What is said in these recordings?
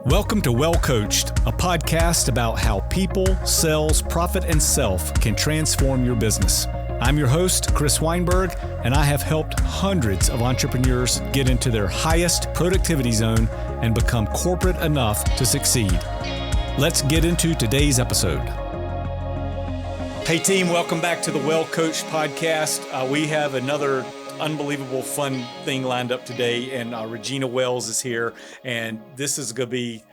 Welcome to Well Coached, a podcast about how people, sales, profit, and self can transform your business. I'm your host, Chris Weinberg, and I have helped hundreds of entrepreneurs get into their highest productivity zone and become corporate enough to succeed. Let's get into today's episode. Hey team, welcome back to the Well Coached podcast. We have another unbelievable fun thing lined up today, and Regina Wells is here, and this is going to be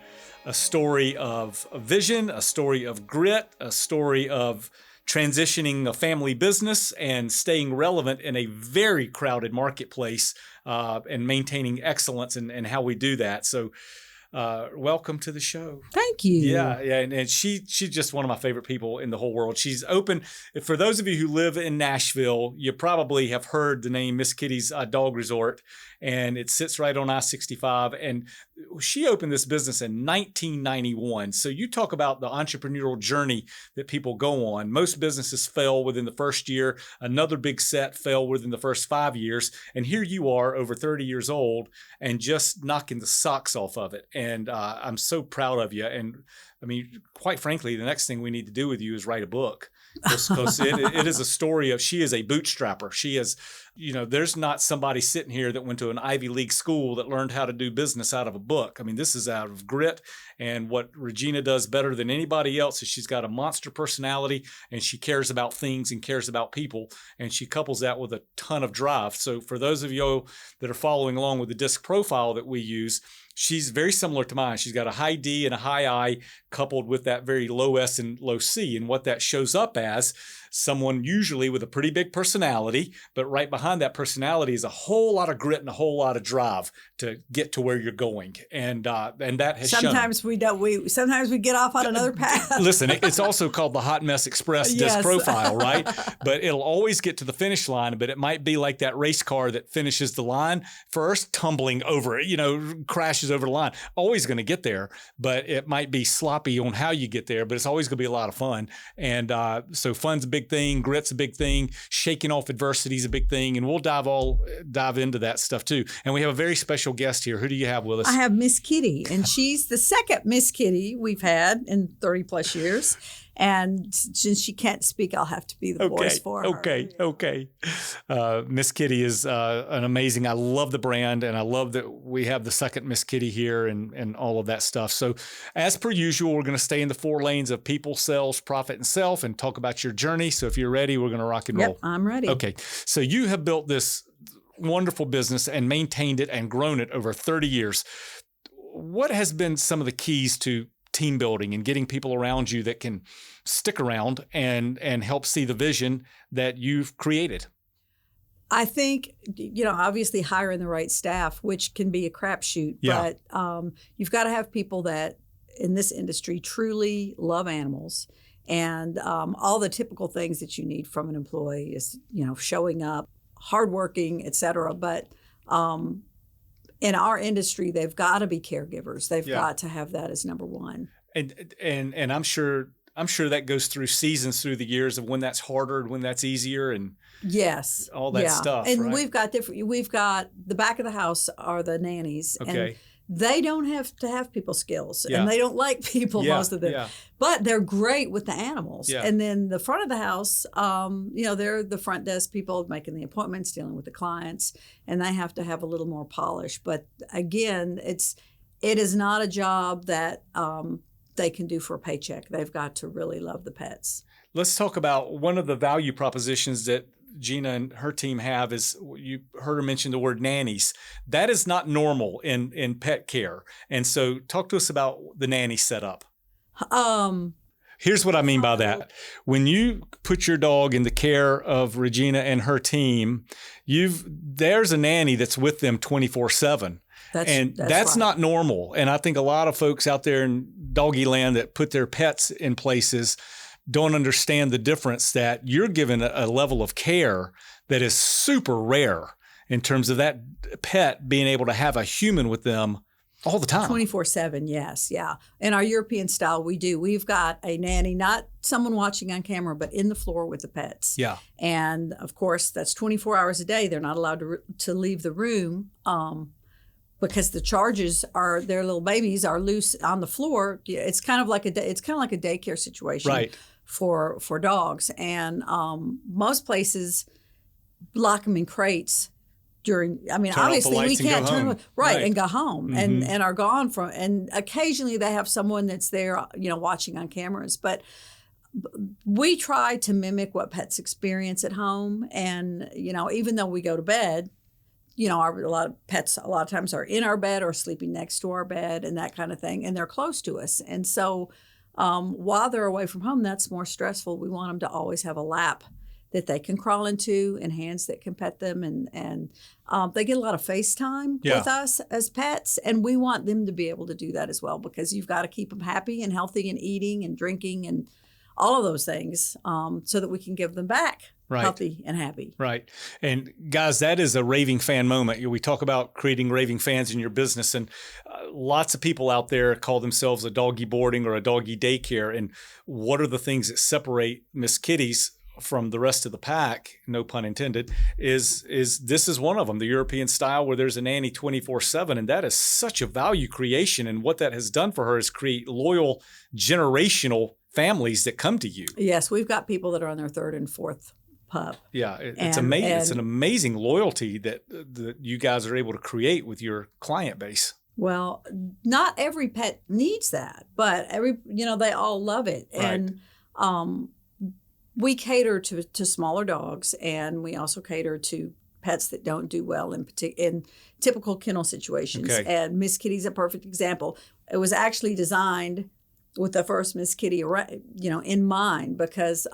a story of a vision, a story of grit, a story of transitioning a family business and staying relevant in a very crowded marketplace, and maintaining excellence in how we do that. So welcome to the show. Thank you. Yeah. And she's just one of my favorite people in the whole world. She's open. For those of you who live in Nashville, you probably have heard the name Miss Kitty's Dog Resort, and it sits right on I-65. And she opened this business in 1991. So you talk about the entrepreneurial journey that people go on. Most businesses fail within the first year. Another big set fell within the first 5 years. And here you are, over 30 years old, and just knocking the socks off of it. And I'm so proud of you. And I mean, quite frankly, the next thing we need to do with you is write a book, because it is a story of, she is a bootstrapper. She is, there's not somebody sitting here that went to an Ivy League school that learned how to do business out of a book. I mean, this is out of grit. And what Regina does better than anybody else is she's got a monster personality, and she cares about things and cares about people. And she couples that with a ton of drive. So for those of you that are following along with the disc profile that we use, she's very similar to mine. She's got a high D and a high I coupled with that very low S and low C. And what that shows up as, someone usually with a pretty big personality, but right behind that personality is a whole lot of grit and a whole lot of drive to get to where you're going. And that has sometimes shown. Sometimes we get off on another path. Listen, it's also called the Hot Mess Express disc profile, right? But it'll always get to the finish line, but it might be like that race car that finishes the line first, tumbling over it, crashes over the line. Always going to get there, but it might be sloppy on how you get there, but it's always going to be a lot of fun. And so fun's a big thing, grit's a big thing, shaking off adversity is a big thing, and we'll dive into that stuff too. And we have a very special guest here. Who do you have with us? I have Miss Kitty, and she's the second Miss Kitty we've had in 30 plus years. And since she can't speak, I'll have to be the voice for her. Okay. Miss Kitty is an amazing, I love the brand, and I love that we have the second Miss Kitty here and all of that stuff. So as per usual, we're going to stay in the 4 lanes of people, sales, profit, and self, and talk about your journey. So if you're ready, we're going to rock and roll. Yep, I'm ready. Okay. So you have built this wonderful business and maintained it and grown it over 30 years. What has been some of the keys to team building and getting people around you that can stick around and help see the vision that you've created? I think, obviously hiring the right staff, which can be a crapshoot, but you've got to have people that in this industry truly love animals, and all the typical things that you need from an employee is, showing up, hardworking, et cetera. But in our industry, they've got to be caregivers. They've got to have that as number one. And I'm sure that goes through seasons through the years of when that's harder and when that's easier, and all that stuff. And right? we've got the back of the house are the nannies. Okay. And they don't have to have people skills, and they don't like people, most of them. Yeah. But they're great with the animals. Yeah. And then the front of the house, they're the front desk people making the appointments, dealing with the clients, and they have to have a little more polish. But again, it is not a job that they can do for a paycheck. They've got to really love the pets. Let's talk about one of the value propositions that Gina and her team have is, you heard her mention the word nannies. That is not normal in pet care. And so talk to us about the nanny setup. Here's what I mean by that. When you put your dog in the care of Regina and her team, there's a nanny that's with them 24/7. That's right. Not normal. And I think a lot of folks out there in doggy land that put their pets in places don't understand the difference, that you're given a level of care that is super rare in terms of that pet being able to have a human with them all the time. 24/7, yes, yeah. In our European style, we've got a nanny, not someone watching on camera, but in the floor with the pets. Yeah. And of course, that's 24 hours a day. They're not allowed to leave the room. because the charges are their little babies are loose on the floor. It's kind of like a daycare situation, right, for dogs, and most places lock them in crates during. I mean, obviously we can't turn them right and go home and are gone from. And occasionally they have someone that's there, watching on cameras, but. We try to mimic what pets experience at home, and even though we go to bed, a lot of pets a lot of times are in our bed or sleeping next to our bed and that kind of thing, and they're close to us. And so while they're away from home, that's more stressful. We want them to always have a lap that they can crawl into and hands that can pet them, and they get a lot of FaceTime with us as pets, and we want them to be able to do that as well, because you've got to keep them happy and healthy and eating and drinking and all of those things, so that we can give them back healthy and happy. Right. And guys, that is a raving fan moment. We talk about creating raving fans in your business, and lots of people out there call themselves a doggy boarding or a doggy daycare. And what are the things that separate Miss Kitty's from the rest of the pack, no pun intended, is this is one of them, the European style, where there's a nanny 24/7. And that is such a value creation. And what that has done for her is create loyal generational families that come to you. Yes, we've got people that are on their third and fourth pup. Yeah, it's amazing. It's an amazing loyalty that you guys are able to create with your client base. Well, not every pet needs that, but they all love it. Right. And we cater to smaller dogs, and we also cater to pets that don't do well in typical kennel situations. Okay. And Miss Kitty's a perfect example. It was actually designed with the first Miss Kitty, in mind, because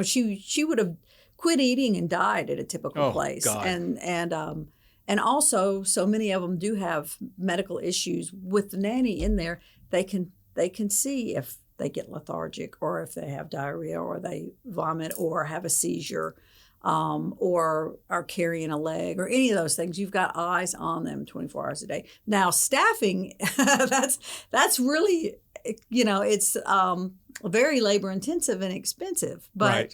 she would have quit eating and died at a typical place. God. And also, so many of them do have medical issues. With the nanny in there, they can see if they get lethargic, or if they have diarrhea, or they vomit, or have a seizure, or are carrying a leg, or any of those things. You've got eyes on them 24 hours a day. Now, staffing, that's really, it's very labor intensive and expensive, but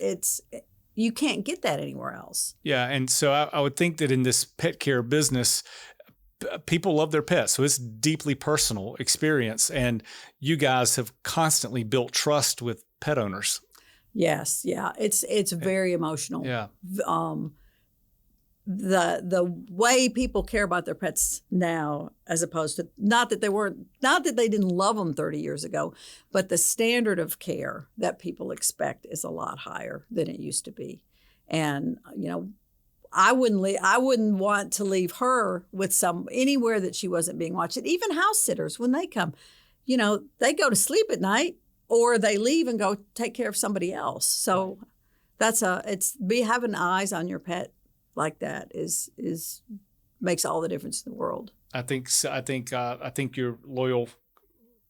you can't get that anywhere else. Yeah. And so I would think that in this pet care business, people love their pets. So it's deeply personal experience. And you guys have constantly built trust with pet owners. Yes. Yeah. It's very emotional. Yeah. The way people care about their pets now, as opposed to not that they didn't love them 30 years ago, but the standard of care that people expect is a lot higher than it used to be. And, I wouldn't want to leave her with anywhere that she wasn't being watched. And even house sitters, when they come, they go to sleep at night, or they leave and go take care of somebody else. So having eyes on your pet like that is makes all the difference in the world. I think your loyal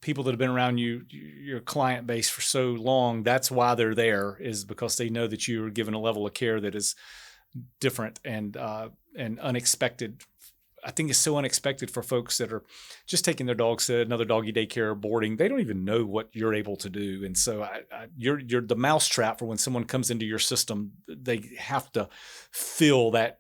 people that have been around your client base for so long, that's why they're there, is because they know that you are given a level of care that is different and unexpected. I think it's so unexpected for folks that are just taking their dogs to another doggy daycare or boarding. They don't even know what you're able to do. And so you're the mousetrap for when someone comes into your system. They have to feel that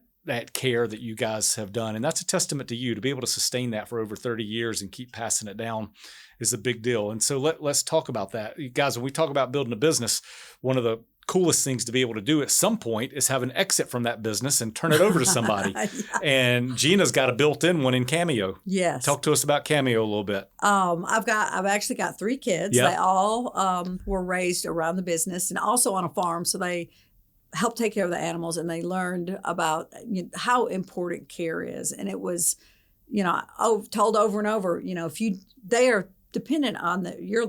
care that you guys have done. And that's a testament to you. To be able to sustain that for over 30 years and keep passing it down is a big deal. And so let's talk about that. You guys, when we talk about building a business, one of the coolest things to be able to do at some point is have an exit from that business and turn it over to somebody. Yeah. And Gina's got a built-in one in Cameo. Yes. Talk to us about Cameo a little bit. I've actually got 3 kids. Yep. They all were raised around the business and also on a farm. So they helped take care of the animals, and they learned about how important care is. And it was, told over and over, they are dependent on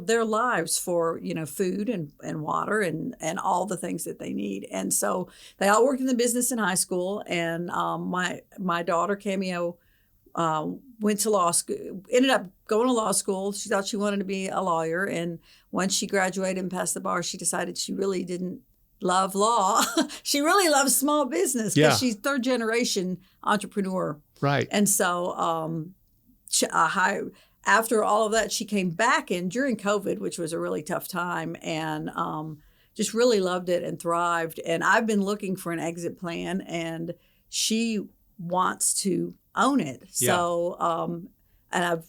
their lives for food and water and all the things that they need. And so they all worked in the business in high school. And my daughter Cameo went to law school, ended up going to law school. She thought she wanted to be a lawyer, and once she graduated and passed the bar, she decided she really didn't love law. She really loves small business, because she's 3rd generation entrepreneur. Right. And so after all of that, she came back in during COVID, which was a really tough time, and just really loved it and thrived. And I've been looking for an exit plan, and she wants to own it. Yeah. So, and I've,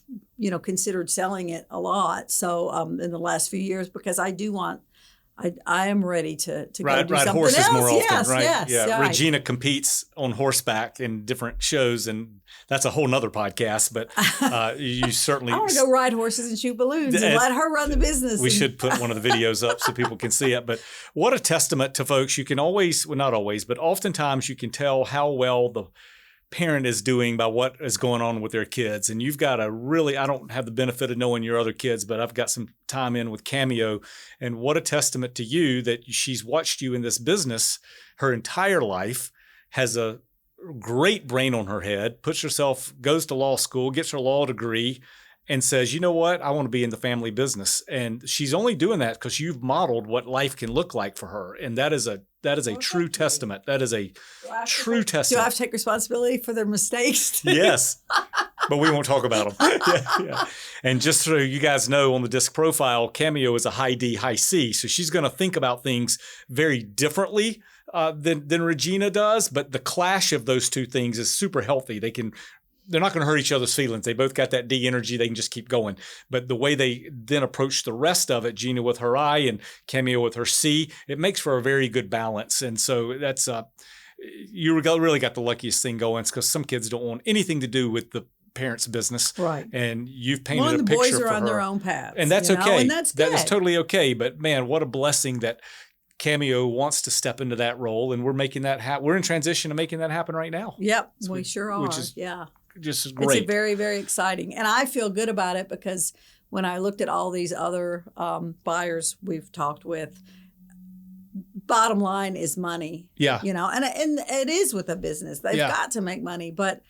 considered selling it a lot. So in the last few years, because I do want, I am ready to ride go do something horses else. more often, Yes, right? yes, yeah. right. Regina competes on horseback in different shows, and that's a whole nother podcast. But you certainly I want to go ride horses and shoot balloons and let her run the business. We should put one of the videos up so people can see it. But what a testament to folks. You can always, well, not always, but oftentimes you can tell how well the parent is doing by what is going on with their kids. And you've got I don't have the benefit of knowing your other kids, but I've got some time in with Cameo, and what a testament to you that she's watched you in this business her entire life, has a great brain on her head, goes to law school, gets her law degree, and says, you know what, I want to be in the family business. And she's only doing that because you've modeled what life can look like for her. And that is a true testament. That is a true testament. Do I have to take responsibility for their mistakes? Yes, but we won't talk about them. Yeah. And just so you guys know, on the disc profile, Cameo is a high D, high C. So she's going to think about things very differently than Regina does. But the clash of those two things is super healthy. They're not going to hurt each other's feelings. They both got that D energy. They can just keep going. But the way they then approach the rest of it, Gina with her I and Cameo with her C, it makes for a very good balance. And so that's you really got the luckiest thing going, because some kids don't want anything to do with the parents' business. Right. And you've painted a picture the boys for are on her. their own paths. And that's okay. And that's good. That is totally okay. But man, what a blessing that Cameo wants to step into that role, and we're making that happen. We're in transition to making that happen right now. Yep, we sure are. Which is just great. It's very, very exciting. And I feel good about it because when I looked at all these other buyers we've talked with, bottom line is money. Yeah. And it is with a business. They've got to make money. But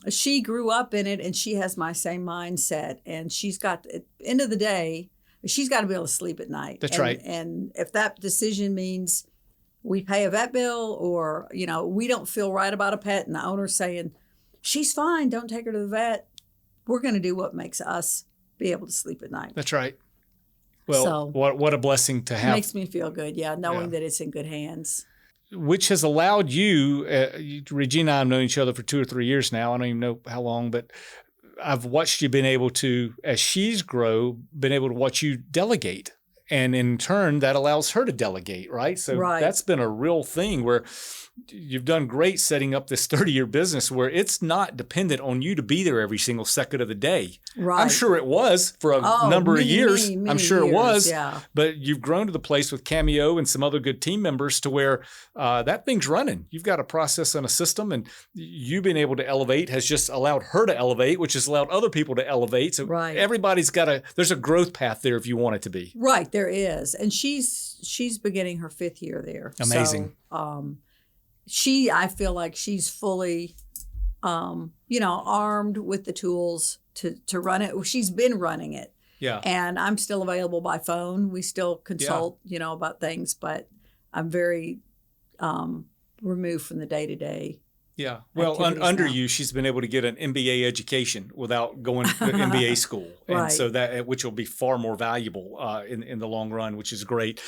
she grew up in it, and she has my same mindset. And she's got, at the end of the day, she's got to be able to sleep at night. That's right. And if that decision means we pay a vet bill, or, we don't feel right about a pet and the owner's saying, she's fine, don't take her to the vet, we're going to do what makes us be able to sleep at night. That's right. Well, so, what a blessing to have. It makes me feel good, knowing that it's in good hands. Which has allowed you, Regina and I have known each other for 2 or 3 years now. I don't even know how long, but I've watched you been able to, as she's been able to watch you delegate. And in turn, that allows her to delegate, right? So that's been a real thing where you've done great setting up this 30-year business where it's not dependent on you to be there every single second of the day. Right. I'm sure it was for a number of years. Many I'm sure it was. Yeah. But you've grown to the place with Cameo and some other good team members to where that thing's running. You've got a process and a system, and you being able to elevate has just allowed her to elevate, which has allowed other people to elevate. So everybo's there's a growth path there if you want it to be. Right, there is. And she's beginning her 5th year there. Amazing. So, I feel like she's fully, armed with the tools to run it. She's been running it. Yeah. And I'm still available by phone. We still consult, about things, but I'm very removed from the day-to-day. Yeah. Well, under you, she's been able to get an MBA education without going to MBA school. And so which will be far more valuable in the long run, which is great.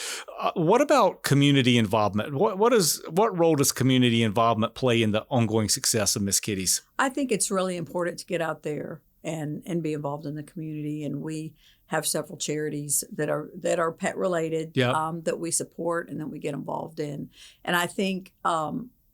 What about community involvement? What role does community involvement play in the ongoing success of Miss Kitty's? I think it's really important to get out there and be involved in the community. And we have several charities that are pet related that we support and that we get involved in. And I think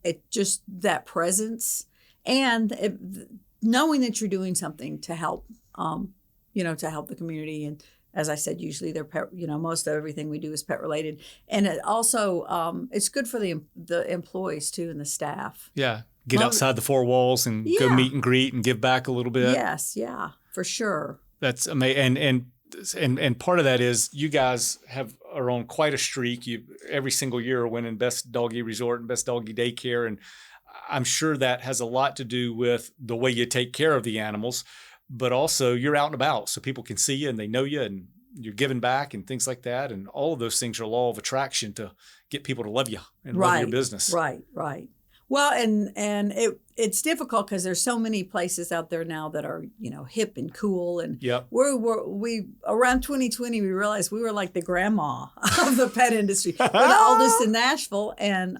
it just that presence and knowing that you're doing something to help, to help the community. And as I said, usually they're pet, most of everything we do is pet related. And it also, it's good for the employees too and the staff. Yeah. Get outside the 4 walls and go meet and greet and give back a little bit. Yes. Yeah, for sure. That's amazing. And part of that is you guys are on quite a streak. You every single year are winning Best Doggy Resort and Best Doggy Daycare, and I'm sure that has a lot to do with the way you take care of the animals, but also you're out and about so people can see you and they know you and you're giving back and things like that, and all of those things are law of attraction to get people to love you and love your business. Right. Well, and it's difficult because there's so many places out there now that are, hip and cool. And we around 2020, we realized we were like the grandma of the pet industry. We're the oldest in Nashville. And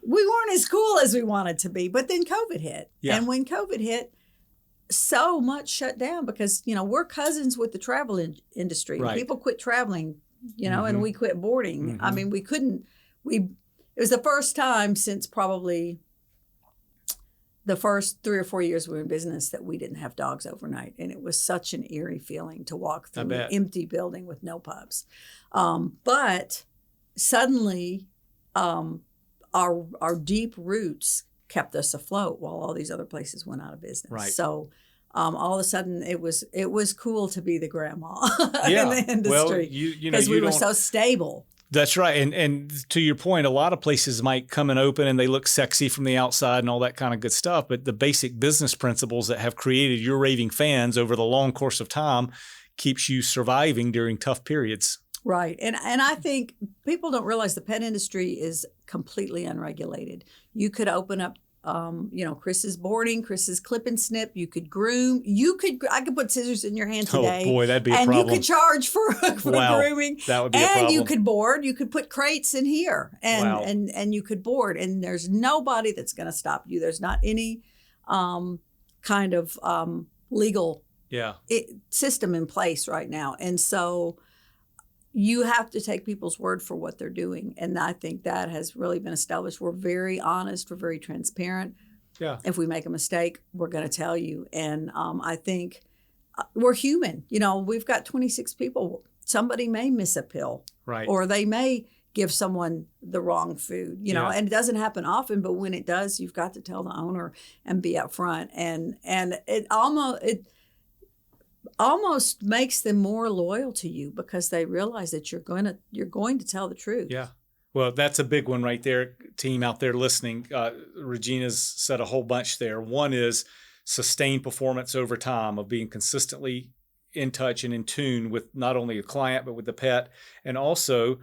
we weren't as cool as we wanted to be. But then COVID hit. Yeah. And when COVID hit, so much shut down because, we're cousins with the travel industry. Right. People quit traveling, and we quit boarding. I mean, it was the first time since probably the first 3 or 4 years we were in business that we didn't have dogs overnight. And it was such an eerie feeling to walk through an empty building with no pups. But suddenly our deep roots kept us afloat while all these other places went out of business. Right. So all of a sudden it was cool to be the grandma in the industry because we were so stable. That's right. And to your point, a lot of places might come and open and they look sexy from the outside and all that kind of good stuff. But the basic business principles that have created your raving fans over the long course of time keeps you surviving during tough periods. Right. And I think people don't realize the pet industry is completely unregulated. You could open up, Chris's boarding, Chris's clip and snip. You could groom. I could put scissors in your hand today. Oh, boy, that'd be a problem. And you could charge for Wow. grooming. That would be a problem. And you could board. You could put crates in here and you could board. And there's nobody that's going to stop you. There's not any kind of legal system in place right now. And so you have to take people's word for what they're doing. And I think that has really been established. We're very honest. We're very transparent. Yeah. If we make a mistake, we're going to tell you. And I think we're human. We've got 26 people. Somebody may miss a pill. Right. Or they may give someone the wrong food, and it doesn't happen often, but when it does, you've got to tell the owner and be upfront. And it almost makes them more loyal to you because they realize that you're going to tell the truth. Yeah. Well, that's a big one right there, team out there listening. Regina's said a whole bunch there. One is sustained performance over time of being consistently in touch and in tune with not only the client, but with the pet. And also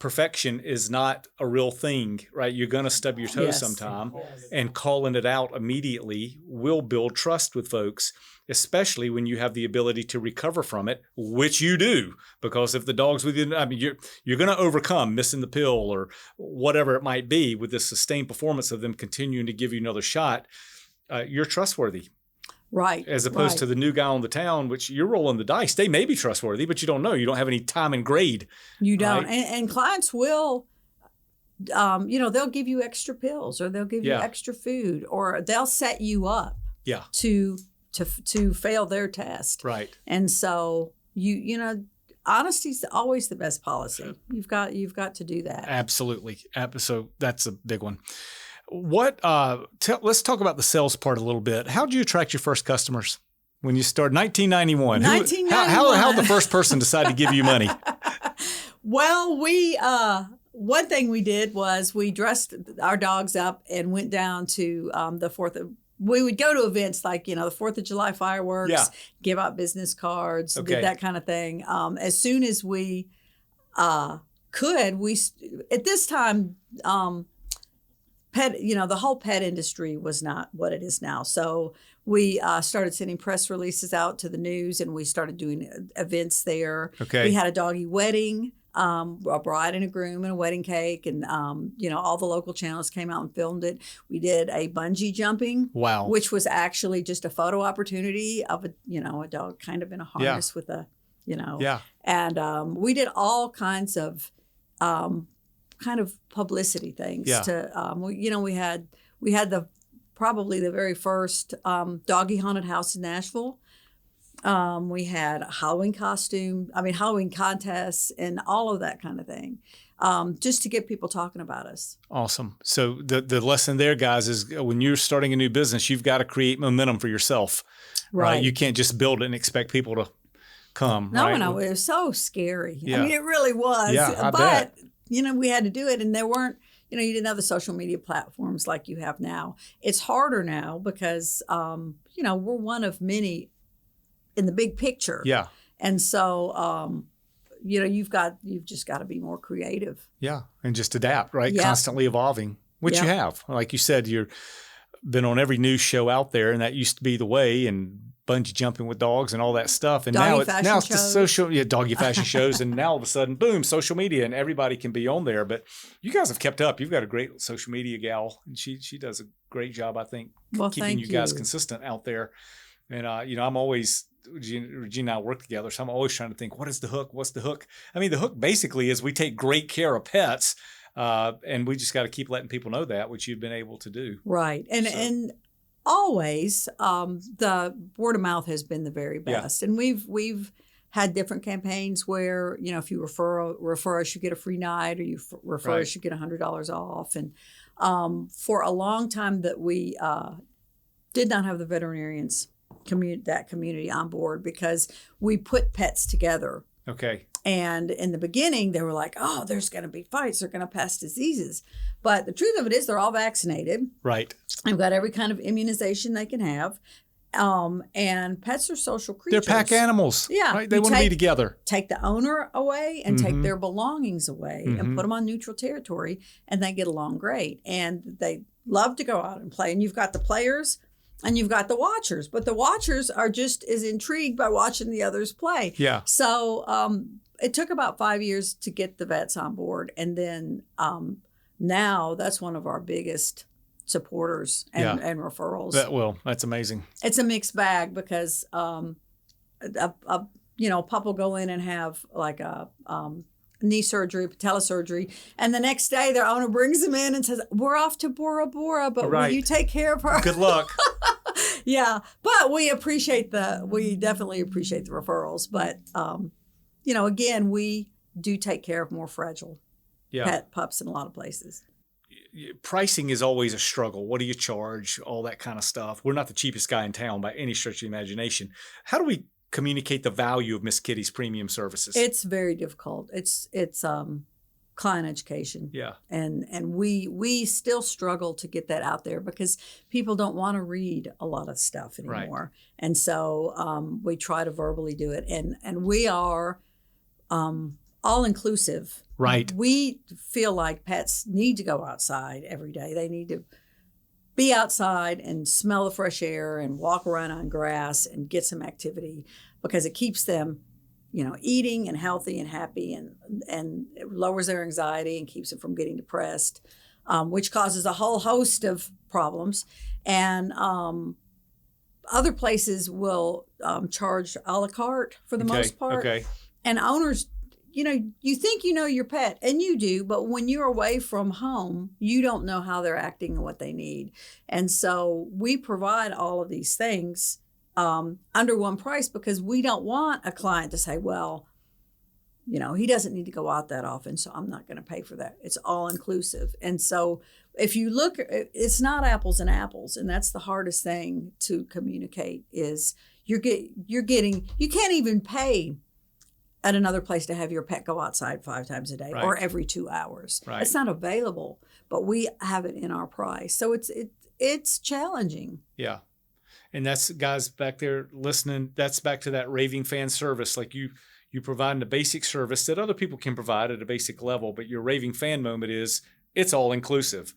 perfection is not a real thing, right? You're going to stub your toe sometime, and calling it out immediately will build trust with folks, especially when you have the ability to recover from it, which you do, because if the dog's with you, I mean, you're going to overcome missing the pill or whatever it might be with this sustained performance of them continuing to give you another shot. You're trustworthy. Right. As opposed to the new guy on the town, which you're rolling the dice. They may be trustworthy, but you don't know. You don't have any time and grade. You don't. Right? And clients will, they'll give you extra pills or they'll give you extra food or they'll set you up to fail their test. Right. And so honesty is always the best policy. You've got to do that. Absolutely. So that's a big one. Let's talk about the sales part a little bit. How did you attract your first customers when you started? 1991. How did the first person decide to give you money? Well, one thing we did was we dressed our dogs up and went down to the 4th. We would go to events like, the 4th of July fireworks, give out business cards, did that kind of thing. As soon as we could, at this time, the whole pet industry was not what it is now. So we started sending press releases out to the news and we started doing events there. Okay. We had a doggy wedding, a bride and a groom and a wedding cake. And, all the local channels came out and filmed it. We did a bungee jumping, which was actually just a photo opportunity of a dog kind of in a harness with a, and we did all kinds of kind of publicity things to we had probably the very first doggy haunted house in Nashville. We had a Halloween Halloween contests and all of that kind of thing, just to get people talking about us. Awesome. So the lesson there, guys, is when you're starting a new business, you've got to create momentum for yourself. Right. You can't just build it and expect people to come. No, it was so scary. Yeah. I mean, it really was. Yeah, I bet. We had to do it, and there weren't, you didn't have the social media platforms like you have now. It's harder now because, we're one of many in the big picture. Yeah. And so, you've just got to be more creative. Yeah. And just adapt, right? Yeah. Constantly evolving, which you have. Like you said, you've been on every news show out there, and that used to be the way. And bungee jumping with dogs and all that stuff. And doggy now it's the shows. social, doggy fashion shows. And now all of a sudden, boom, social media, and everybody can be on there. But you guys have kept up. You've got a great social media gal, and she does a great job, I think, keeping you guys consistent out there. And, I'm always, Regina and I work together, so I'm always trying to think, what is the hook? What's the hook? I mean, the hook basically is we take great care of pets, and we just got to keep letting people know that, which you've been able to do. Right. And always, the word of mouth has been the very best. Yeah. And we've had different campaigns where, if you refer us, you get a free night, or you refer us, you get $100 off. And for a long time that we did not have the veterinarians community on board, because we put pets together. Okay. And in the beginning, they were like, oh, there's going to be fights. They're going to pass diseases. But the truth of it is they're all vaccinated. Right. They've got every kind of immunization they can have. And pets are social creatures. They're pack animals. Yeah. Right? They want to be together. Take the owner away and take their belongings away and put them on neutral territory, and they get along great. And they love to go out and play. And you've got the players and you've got the watchers, but the watchers are just as intrigued by watching the others play. Yeah. So it took about 5 years to get the vets on board. And then now that's one of our biggest supporters and referrals. That's amazing. It's a mixed bag, because a pup will go in and have like a knee surgery, patella surgery, and the next day their owner brings them in and says, we're off to Bora Bora, but will you take care of her? Good luck. Yeah, but we definitely appreciate the referrals. But again, we do take care of more fragile pet pups in a lot of places. Pricing is always a struggle. What do you charge? All that kind of stuff. We're not the cheapest guy in town by any stretch of the imagination. How do we communicate the value of Miss Kitty's premium services? It's very difficult. It's client education. Yeah. And we still struggle to get that out there, because people don't want to read a lot of stuff anymore. Right. And so we try to verbally do it. And we are all inclusive. Right. We feel like pets need to go outside every day. They need to be outside and smell the fresh air and walk around on grass and get some activity, because it keeps them, eating and healthy and happy, and it lowers their anxiety and keeps them from getting depressed, which causes a whole host of problems. And other places will charge a la carte for the most part. Okay. And owners, you think you know your pet, and you do, but when you're away from home, you don't know how they're acting and what they need. And so we provide all of these things under one price, because we don't want a client to say, well, he doesn't need to go out that often, so I'm not going to pay for that. It's all inclusive. And so if you look, it's not apples and apples. And that's the hardest thing to communicate, is you can't even pay at another place to have your pet go outside 5 times a day or every 2 hours. Right. It's not available, but we have it in our price. So it's challenging. Yeah. And that's, guys back there listening, that's back to that raving fan service. Like you providing a basic service that other people can provide at a basic level, but your raving fan moment is, it's all inclusive.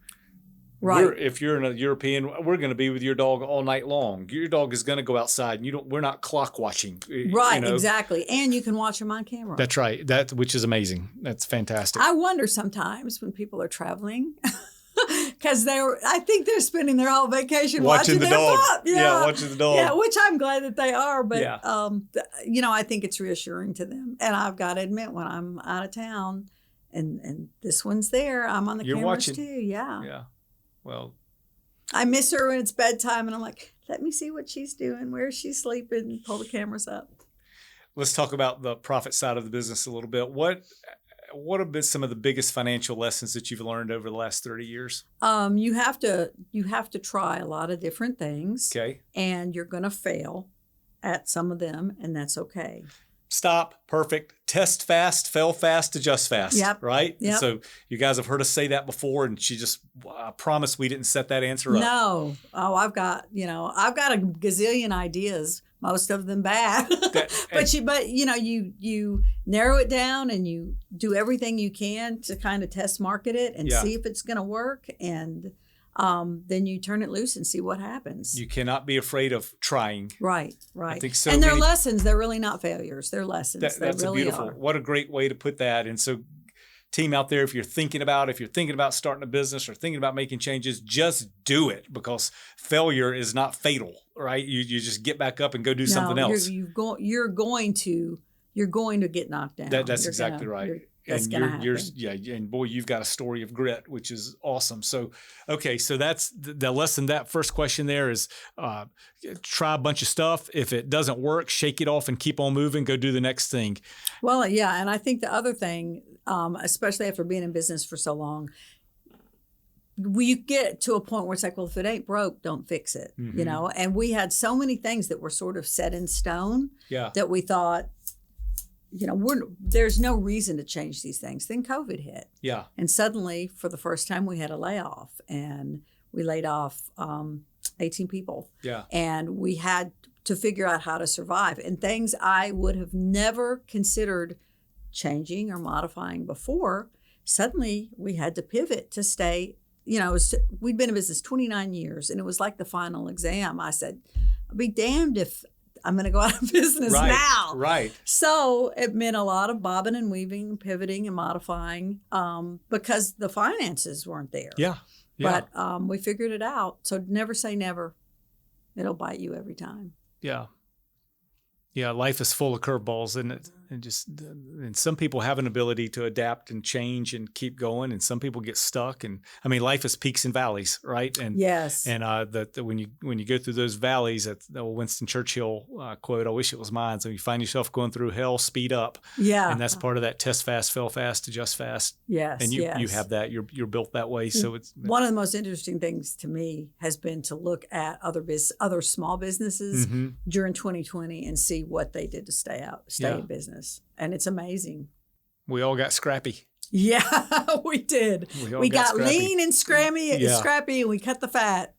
Right. If you're in a European, we're going to be with your dog all night long. Your dog is going to go outside, and we're not clock watching. Right, exactly. And you can watch them on camera. That's right. Which is amazing. That's fantastic. I wonder sometimes when people are traveling, because I think they're spending their whole vacation watching the dog. Pup. Yeah, watching the dog. Yeah, which I'm glad that they are. But, I think it's reassuring to them. And I've got to admit, when I'm out of town and this one's there, I'm on the cameras watching too. Yeah. Yeah. Well, I miss her when it's bedtime, and I'm like, let me see what she's doing. Where is she sleeping? Pull the cameras up. Let's talk about the profit side of the business a little bit. What have been some of the biggest financial lessons that you've learned over the last 30 years? You have to try a lot of different things. Okay. And you're going to fail at some of them, and that's okay. Stop, perfect, test fast, fail fast, adjust fast. Yep. Right? Yep. So you guys have heard us say that before, and I promise we didn't set that answer up. No. Oh, I've got a gazillion ideas, most of them bad. But you narrow it down, and you do everything you can to kind of test market it and see if it's going to work. And then you turn it loose and see what happens. You cannot be afraid of trying. Right. I think so. And they're lessons. They're really not failures. They're lessons. They That's really beautiful. are. What a great way to put that. And so, team out there, if you're thinking about starting a business or thinking about making changes, just do it, because failure is not fatal, right? You just get back up and go do something else. You're going to get knocked down. That's exactly right. That's and going to happen. And boy, you've got a story of grit, which is awesome. So, okay, so that's the lesson. That first question there is try a bunch of stuff. If it doesn't work, shake it off and keep on moving. Go do the next thing. Well, yeah, and I think the other thing, especially after being in business for so long, we get to a point where it's like, well, if it ain't broke, don't fix it, you know? And we had so many things that were sort of set in stone that we thought, you know, there's no reason to change these things. Then COVID hit. Yeah. And suddenly, for the first time, we had a layoff, and we laid off 18 people. Yeah. And we had to figure out how to survive. And things I would have never considered changing or modifying before, suddenly we had to pivot to stay. You know, we'd been in business 29 years, and it was like the final exam. I said, I'll be damned if I'm going to go out of business now. Right. So it meant a lot of bobbing and weaving, pivoting and modifying, because the finances weren't there. Yeah. But we figured it out. So never say never. It'll bite you every time. Yeah. Yeah, life is full of curveballs, isn't it? And some people have an ability to adapt and change and keep going, and some people get stuck. And I mean, life is peaks and valleys, right? And yes. And when you go through those valleys, that the old Winston Churchill quote, "I wish it was mine." So you find yourself going through hell, speed up. Yeah. And that's part of that test fast, fail fast, adjust fast. Yes. And you have that. You're built that way. So it's one of the most interesting things to me has been to look at other small businesses during 2020 and see what they did to stay in business. And it's amazing. We all got scrappy. Yeah, we did. We got lean and scrappy, and we cut the fat.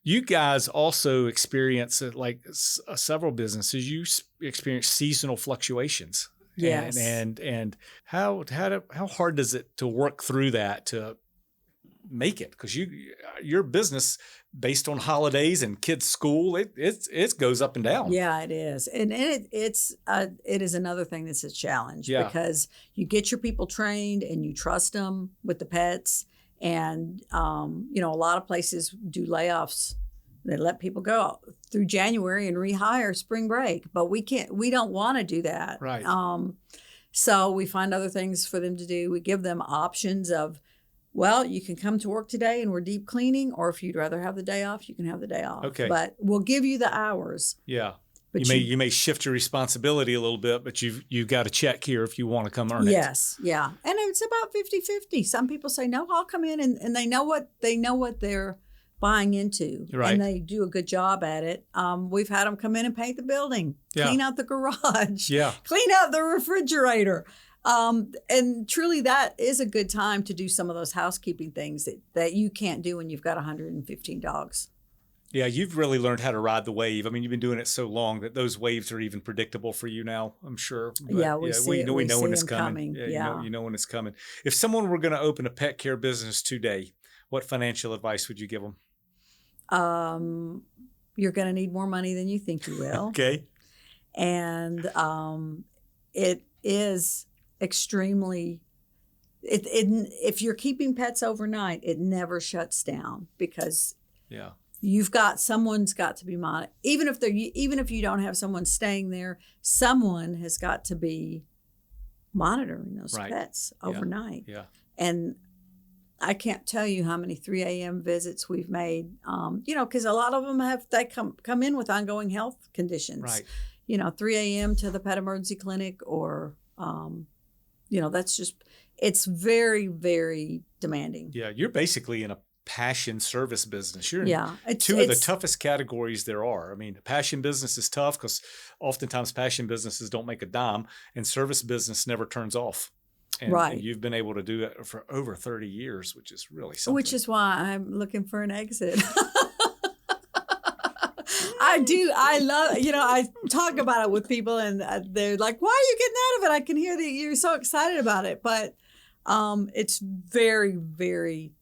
You guys also experience, like several businesses, you experience seasonal fluctuations. Yes. And how hard is it to work through that to make it? Because your business, based on holidays and kids' school, it goes up and down. Yeah, it is, and it is another thing that's a challenge because you get your people trained and you trust them with the pets, and a lot of places do layoffs. They let people go through January and rehire spring break, but we don't want to do that. Right. So we find other things for them to do. We give them options of, well, you can come to work today and we're deep cleaning, or if you'd rather have the day off, you can have the day off. Okay. But we'll give you the hours. Yeah. But you may shift your responsibility a little bit, but you've got to check here if you want to come earn it. Yes. Yeah. And it's about 50-50. Some people say, no, I'll come in, and they know what they're buying into. Right. And they do a good job at it. We've had them come in and paint the building, clean out the garage, clean out the refrigerator. And truly, that is a good time to do some of those housekeeping things that you can't do when you've got 115 dogs. Yeah, you've really learned how to ride the wave. I mean, you've been doing it so long that those waves are even predictable for you now, I'm sure. But we know when it's coming. You know when it's coming. If someone were going to open a pet care business today, what financial advice would you give them? You're going to need more money than you think you will. Okay. And it is extremely, if you're keeping pets overnight, it never shuts down because someone's got to be monitored. Even if you don't have someone staying there, someone has got to be monitoring those pets overnight. Yeah. And I can't tell you how many 3 a.m. visits we've made, because a lot of them they come in with ongoing health conditions. Right. 3 a.m. to the pet emergency clinic, or that's just, it's very, very demanding. Yeah, you're basically in a passion service business. You're in two of the toughest categories there are. I mean, the passion business is tough because oftentimes passion businesses don't make a dime, and service business never turns off. And you've been able to do it for over 30 years, which is really something. Which is why I'm looking for an exit. I do. I love, I talk about it with people and they're like, why are you getting out of it? I can hear that you're so excited about it. But it's very, very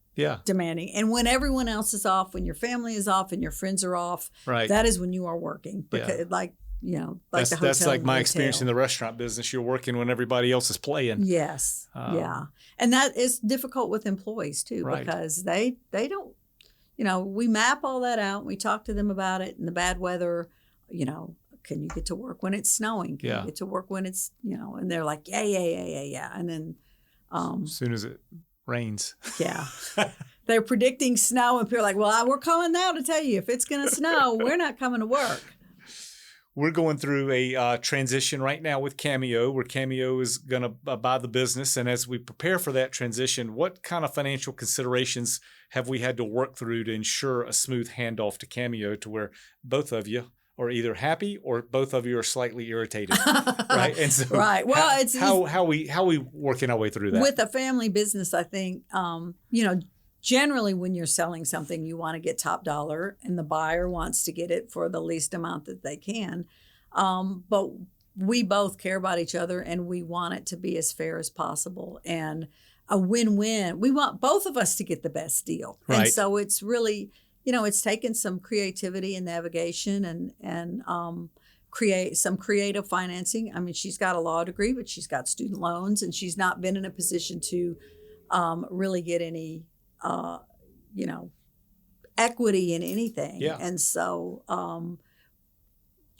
demanding. And when everyone else is off, when your family is off and your friends are off, that is when you are working. Because that's like my experience in the restaurant business. You're working when everybody else is playing. Yes. And that is difficult with employees too, because they don't, we map all that out. We talk to them about it in the bad weather, can you get to work when it's snowing? Can you get to work when it's, and they're like, yeah. And then as soon as it rains. They're predicting snow and people are like, well, we're calling now to tell you if it's going to snow, we're not coming to work. We're going through a transition right now with Cameo, where Cameo is going to buy the business. And as we prepare for that transition, what kind of financial considerations have we had to work through to ensure a smooth handoff to Cameo, to where both of you are either happy or both of you are slightly irritated, right? And so, well, it's how we working our way through that with a family business. I think, generally, when you're selling something, you want to get top dollar, and the buyer wants to get it for the least amount that they can. But we both care about each other, and we want it to be as fair as possible and a win-win. We want both of us to get the best deal. And so it's really, it's taken some creativity and navigation and create some creative financing. I mean, she's got a law degree, but she's got student loans, and she's not been in a position to really get any equity in anything. And so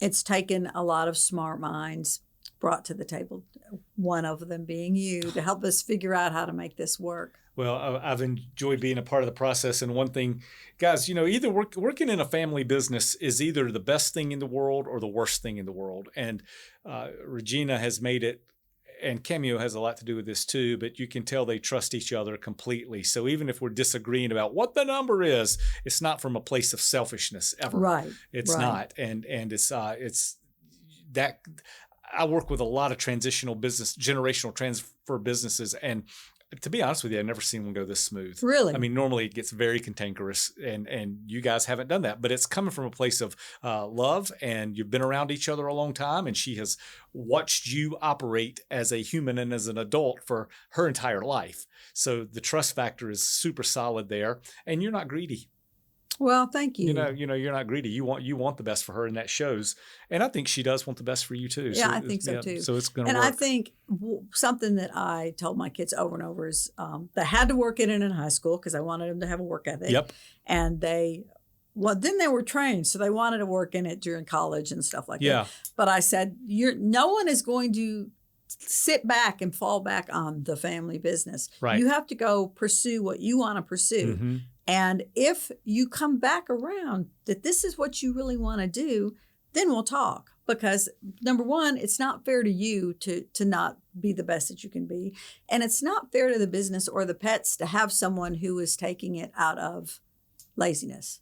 it's taken a lot of smart minds brought to the table, one of them being you, to help us figure out how to make this work. Well, I've enjoyed being a part of the process. And one thing, guys, either working in a family business is either the best thing in the world or the worst thing in the world. And Regina has made it, and Cameo has a lot to do with this too, but you can tell they trust each other completely. So even if we're disagreeing about what the number is, it's not from a place of selfishness ever. It's not. And it's that I work with a lot of generational transfer businesses, and to be honest with you, I've never seen one go this smooth. Really? I mean, normally it gets very cantankerous, and you guys haven't done that, but it's coming from a place of love, and you've been around each other a long time, and she has watched you operate as a human and as an adult for her entire life. So the trust factor is super solid there, and you're not greedy. Well, thank you. You're not greedy. You want the best for her, and that shows. And I think she does want the best for you too. Yeah, I think so too. So it's going to work. And I think something that I told my kids over and over is they had to work it in high school because I wanted them to have a work ethic. And then they were trained, so they wanted to work in it during college and stuff like that. But I said, no one is going to sit back and fall back on the family business. You have to go pursue what you want to pursue. Mm-hmm. And if you come back around that this is what you really want to do, then we'll talk. Because number one, it's not fair to you to not be the best that you can be. And it's not fair to the business or the pets to have someone who is taking it out of laziness.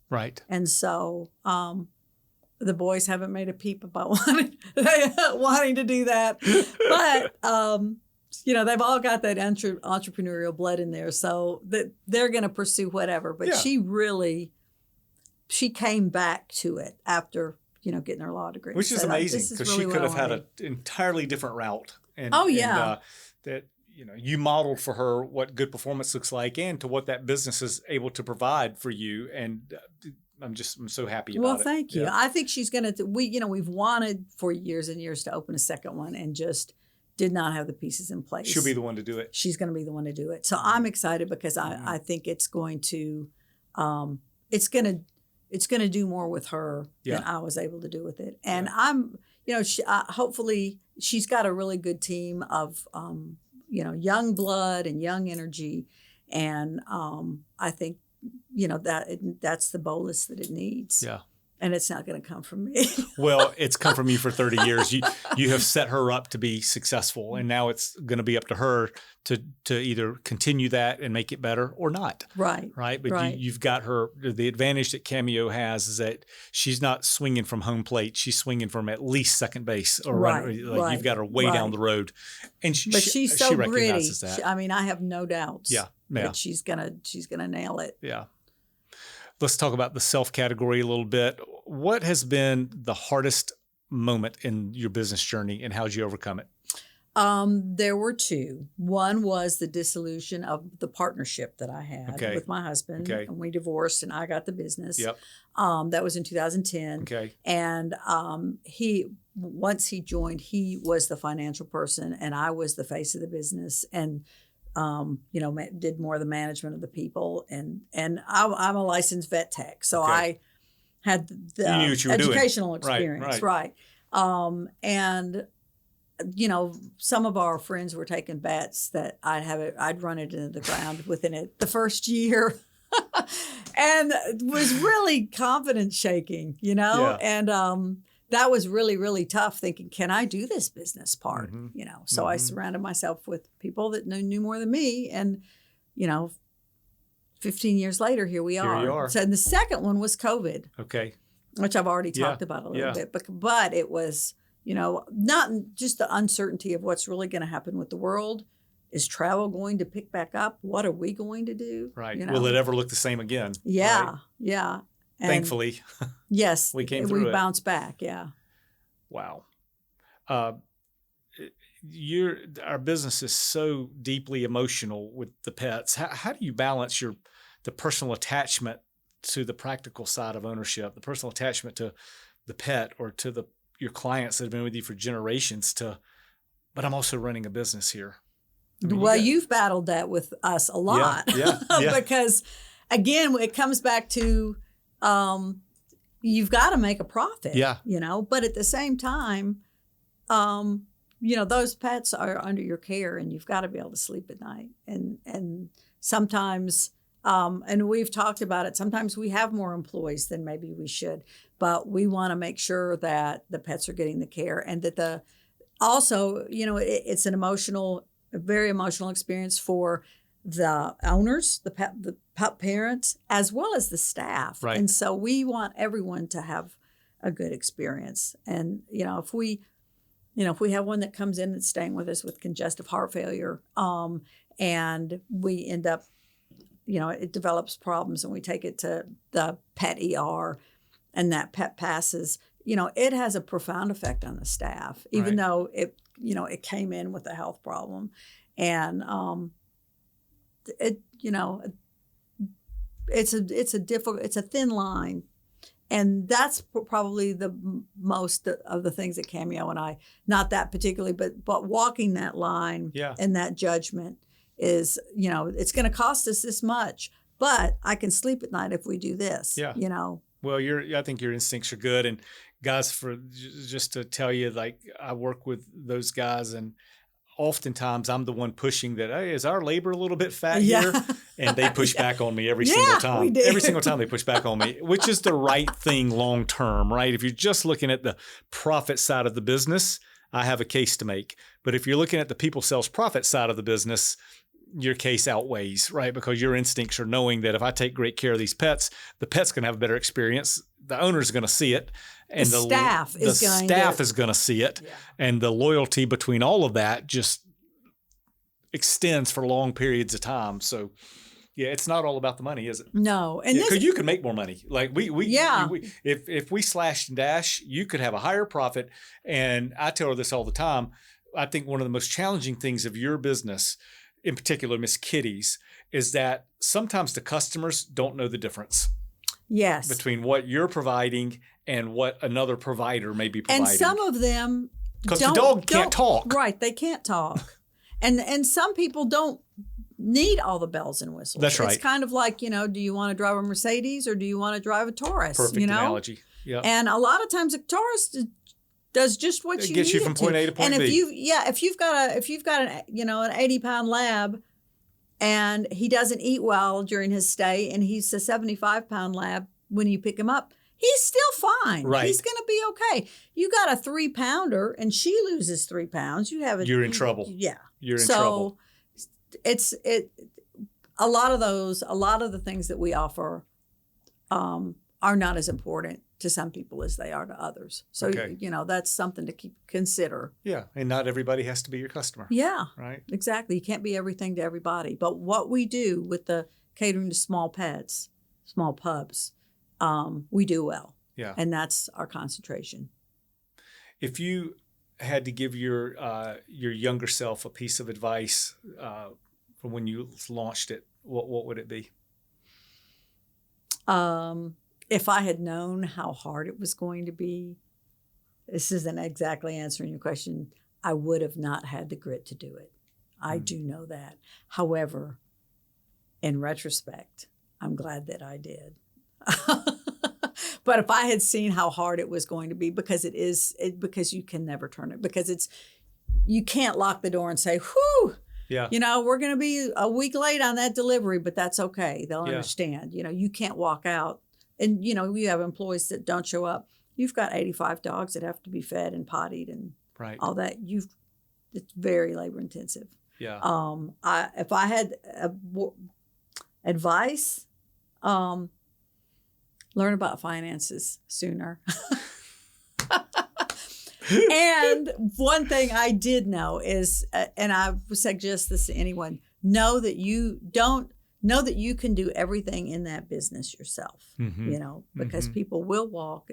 And so the boys haven't made a peep about wanting to do that. But they've all got that entrepreneurial blood in there, so that they're going to pursue whatever. But she came back to it after, getting her law degree. Which is amazing, because she could have had an entirely different route. And, that, you modeled for her what good performance looks like, and to what that business is able to provide for you. And I'm so happy about it. Well, thank you. I think she's going to, we've wanted for years and years to open a second one, and just did not have the pieces in place. She'll be the one to do it. She's going to be the one to do it. So I'm excited because I think it's going to, it's going to do more with her than I was able to do with it. And I'm, hopefully she's got a really good team of, young blood and young energy. And I think, that's the bolus that it needs. And it's not going to come from me. Well, it's come from you for 30 years. You have set her up to be successful, and now it's going to be up to her to either continue that and make it better or not. Right. But you've got her. The advantage that Cameo has is that she's not swinging from home plate. She's swinging from at least second base or you've got her way down the road. And she's so she gritty. recognizes that. I have no doubts. That she's gonna nail it. Let's talk about the self category a little bit. What has been the hardest moment in your business journey, and how did you overcome it? There were two. One was the dissolution of the partnership that I had with my husband, and we divorced, and I got the business. Yep. That was in 2010. Okay. And once he joined, he was the financial person, and I was the face of the business, and did more of the management of the people. And I'm a licensed vet tech, so I had the educational experience, right? And some of our friends were taking bets that I'd run it into the ground within the first year, and was really confidence shaking, and that was really, really tough, thinking, can I do this business part? So I surrounded myself with people that knew more than me, and 15 years later, here we are. You are. So the second one was COVID, which I've already talked about a little bit, but it was, not just the uncertainty of what's really going to happen with the world. Is travel going to pick back up? What are we going to do? Right. Will it ever look the same again? Yeah. Right? Yeah. And thankfully. Yes. we came through it. We bounced back. Yeah. Wow. Our business is so deeply emotional with the pets. How do you balance the personal attachment to the practical side of ownership, the personal attachment to the pet or to your clients that have been with you for generations but I'm also running a business here? You've battled that with us a lot. Yeah. Because again, it comes back to, you've got to make a profit, but at the same time, those pets are under your care, and you've got to be able to sleep at night. And sometimes, and we've talked about it, sometimes we have more employees than maybe we should, but we want to make sure that the pets are getting the care, and that also, it's a very emotional experience for the owners, the pet parents, as well as the staff. Right. And so we want everyone to have a good experience. And, if we have one that comes in that's staying with us with congestive heart failure, and we end up, it develops problems, and we take it to the pet ER, and that pet passes, it has a profound effect on the staff, even though it came in with a health problem. And it's a thin line. And that's probably the most of the things that Cameo and I, not that particularly, but walking that line and that judgment is, it's going to cost us this much, but I can sleep at night if we do this, Well, I think your instincts are good. And guys, just to tell you, like, I work with those guys, and oftentimes I'm the one pushing that, hey, is our labor a little bit fat here? And they push back on me every single time. We do. Every single time they push back on me, which is the right thing long term, right? If you're just looking at the profit side of the business, I have a case to make. But if you're looking at the people sales profit side of the business, your case outweighs, right? Because your instincts are knowing that if I take great care of these pets, the pet's going to have a better experience. The owner's going to see it. And the staff is going to see it. Yeah. And the loyalty between all of that just extends for long periods of time. So, it's not all about the money, is it? No. And because you can make more money. Like if we slash and dash, you could have a higher profit. And I tell her this all the time. I think one of the most challenging things of your business, in particular, Miss Kitty's, is that sometimes the customers don't know the difference. Yes. Between what you're providing and what another provider may be providing. And some of them because the dog can't talk. Right, they can't talk. and some people don't need all the bells and whistles. That's right. It's kind of like, do you want to drive a Mercedes or do you want to drive a Taurus? Perfect analogy. Yeah. And a lot of times a Taurus does just what you need. It gets you from point A to point B. And if you've got an 80-pound lab, and he doesn't eat well during his stay, and he's a 75-pound lab when you pick him up, he's still fine. Right. He's going to be okay. You got a 3-pounder, and she loses 3 pounds. You're in trouble. Yeah. You're in trouble. So a lot of the things that we offer are not as important to some people as they are to others. So, that's something to consider. Yeah. And not everybody has to be your customer. Yeah. Right. Exactly. You can't be everything to everybody. But what we do with the catering to small pets, small pups, we do well. Yeah. And that's our concentration. If you had to give your younger self a piece of advice from when you launched it, what would it be? If I had known how hard it was going to be, this isn't exactly answering your question, I would have not had the grit to do it. I do know that. However, in retrospect, I'm glad that I did. But if I had seen how hard it was going to be, because because you can never turn it, because you can't lock the door and say, whew, yeah, we're going to be a week late on that delivery, but that's okay. They'll understand. You can't walk out and, you have employees that don't show up. You've got 85 dogs that have to be fed and pottied and all that. It's very labor intensive. Yeah. If I had advice, learn about finances sooner. And one thing I did know is, and I would suggest this to anyone, know that you can do everything in that business yourself, because people will walk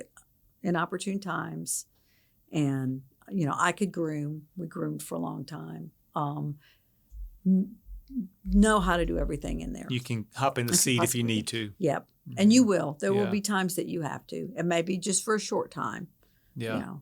in opportune times. And, I could groom. We groomed for a long time. Know how to do everything in there. You can hop in the seat if you need to. Yep. And you will. There will be times that you have to. And maybe just for a short time. Yeah.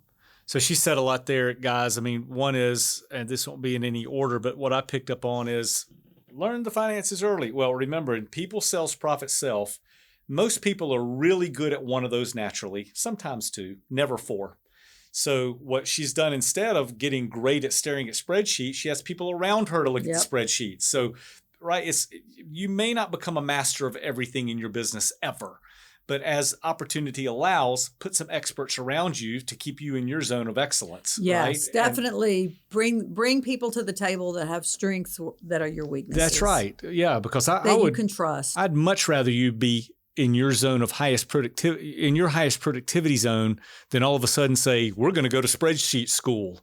So she said a lot there, guys. I mean, one is, and this won't be in any order, but what I picked up on is learn the finances early. Well, remember, in people, sales, profit, self, most people are really good at one of those naturally, sometimes two, never four. So what she's done, instead of getting great at staring at spreadsheets, she has people around her to look at the spreadsheets. So, you may not become a master of everything in your business ever, but as opportunity allows, put some experts around you to keep you in your zone of excellence. Yes, definitely bring people to the table that have strengths that are your weaknesses. That's right. Yeah, because you can trust. I'd much rather you be in your zone of highest productivity zone than all of a sudden say, we're going to go to spreadsheet school.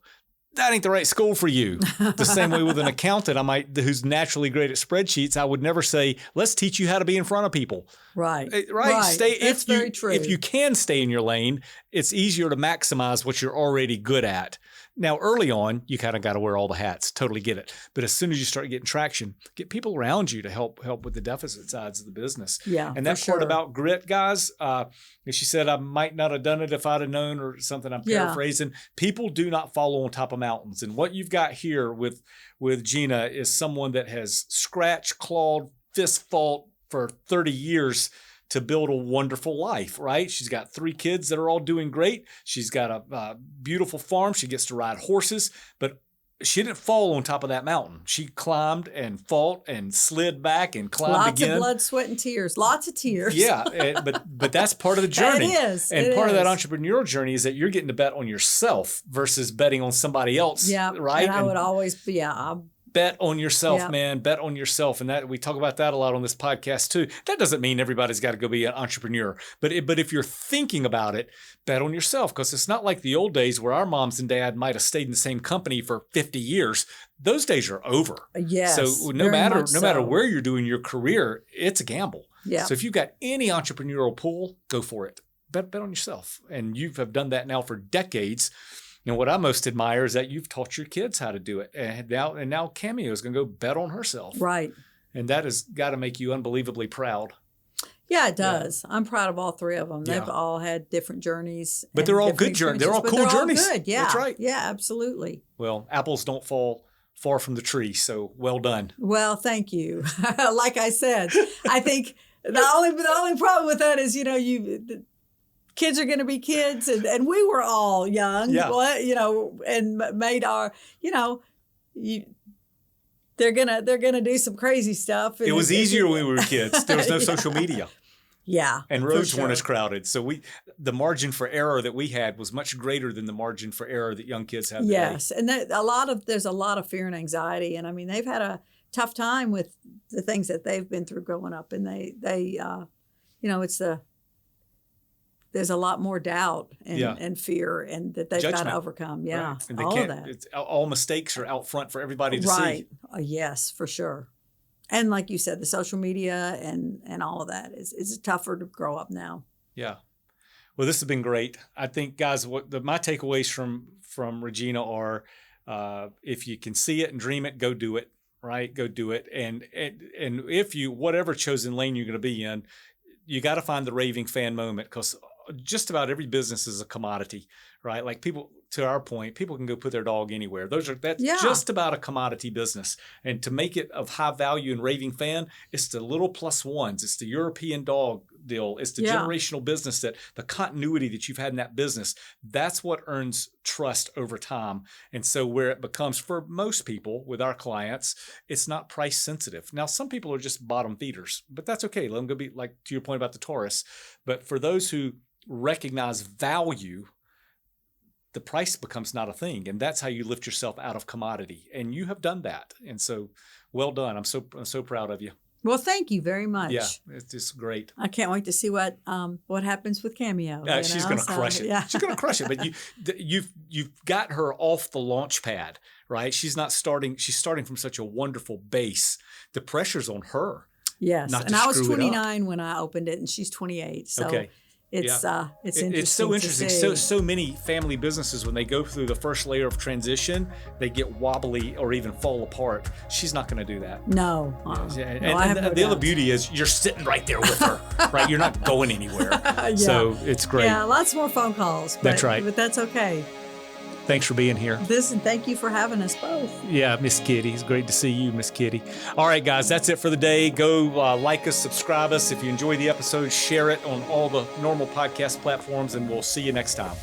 That ain't the right school for you. The same way with an accountant, who's naturally great at spreadsheets, I would never say, let's teach you how to be in front of people. Right. That's very true. If you can stay in your lane, it's easier to maximize what you're already good at. Now, early on, you kind of got to wear all the hats. Totally get it. But as soon as you start getting traction, get people around you to help with the deficit sides of the business. Yeah, and that part about grit, guys, she said, I might not have done it if I'd have known, or something I'm paraphrasing. People do not follow on top of mountains. And what you've got here with Gina is someone that has scratched, clawed, fist fought for 30 years to build a wonderful life, right? She's got 3 kids that are all doing great. She's got a beautiful farm. She gets to ride horses, but she didn't fall on top of that mountain. She climbed and fought and slid back and climbed again. Lots of blood, sweat, and tears. Lots of tears. Yeah, but that's part of the journey. It is. And part of that entrepreneurial journey is that you're getting to bet on yourself versus betting on somebody else. Yeah, right? And I would always be, bet on yourself, man. Bet on yourself. And that we talk about that a lot on this podcast too. That doesn't mean everybody's got to go be an entrepreneur. But if you're thinking about it, bet on yourself, because it's not like the old days where our moms and dad might have stayed in the same company for 50 years. Those days are over. Yes. So no matter where you're doing your career, it's a gamble. Yeah. So if you've got any entrepreneurial pull, go for it. Bet on yourself. And you have done that now for decades. And what I most admire is that you've taught your kids how to do it. And now Cameo is going to go bet on herself. Right. And that has got to make you unbelievably proud. Yeah, it does. Yeah. I'm proud of all 3 of them. They've all had different journeys. But they're all good journeys. They're all cool journeys. All good. Yeah. That's right. Yeah, absolutely. Well, apples don't fall far from the tree. So well done. Well, thank you. Like I said, I think the only problem with that is, kids are going to be kids, and we were all young, and made our, they're gonna do some crazy stuff. It was easier when we were kids. There was no social media. Yeah, and roads weren't as crowded, so the margin for error that we had was much greater than the margin for error that young kids have today. Yes, and there's a lot of fear and anxiety, and I mean they've had a tough time with the things that they've been through growing up, and there's a lot more doubt and fear, and that they've got to overcome. Yeah, right. And all of that. All mistakes are out front for everybody to see. Right. Yes, for sure. And like you said, the social media and all of that is tougher to grow up now. Yeah. Well, this has been great. I think, guys, my takeaways from Regina are, if you can see it and dream it, go do it. Right? Go do it. And if you, whatever chosen lane you're going to be in, you got to find the raving fan moment, because just about every business is a commodity, right? Like people, to our point, people can go put their dog anywhere. That's just about a commodity business. And to make it of high value and raving fan, it's the little plus ones. It's the European dog deal. It's the generational business, that the continuity that you've had in that business. That's what earns trust over time. And so where it becomes, for most people with our clients, it's not price sensitive. Now, some people are just bottom feeders, but that's okay. Let them go be, like to your point about the Taurus. But for those who recognize value, the price becomes not a thing. And that's how you lift yourself out of commodity. And you have done that. And so well done. I'm so proud of you. Well, thank you very much. Yeah, it's just great. I can't wait to see what happens with Cameo. She's going to crush it. Yeah. She's going to crush it. But you've got her off the launch pad, right? She's starting from such a wonderful base. The pressure's on her. Yes. And I was 29 when I opened it, and she's 28. So okay. It's interesting. It's so interesting. So many family businesses, when they go through the first layer of transition, they get wobbly or even fall apart. She's not going to do that. No. And the other beauty is you're sitting right there with her, right? You're not going anywhere. So it's great. Yeah, lots more phone calls. That's right. But that's okay. Thanks for being here. And thank you for having us both. Yeah, Miss Kitty. It's great to see you, Miss Kitty. All right, guys, that's it for the day. Go like us, subscribe us. If you enjoy the episode, share it on all the normal podcast platforms, and we'll see you next time.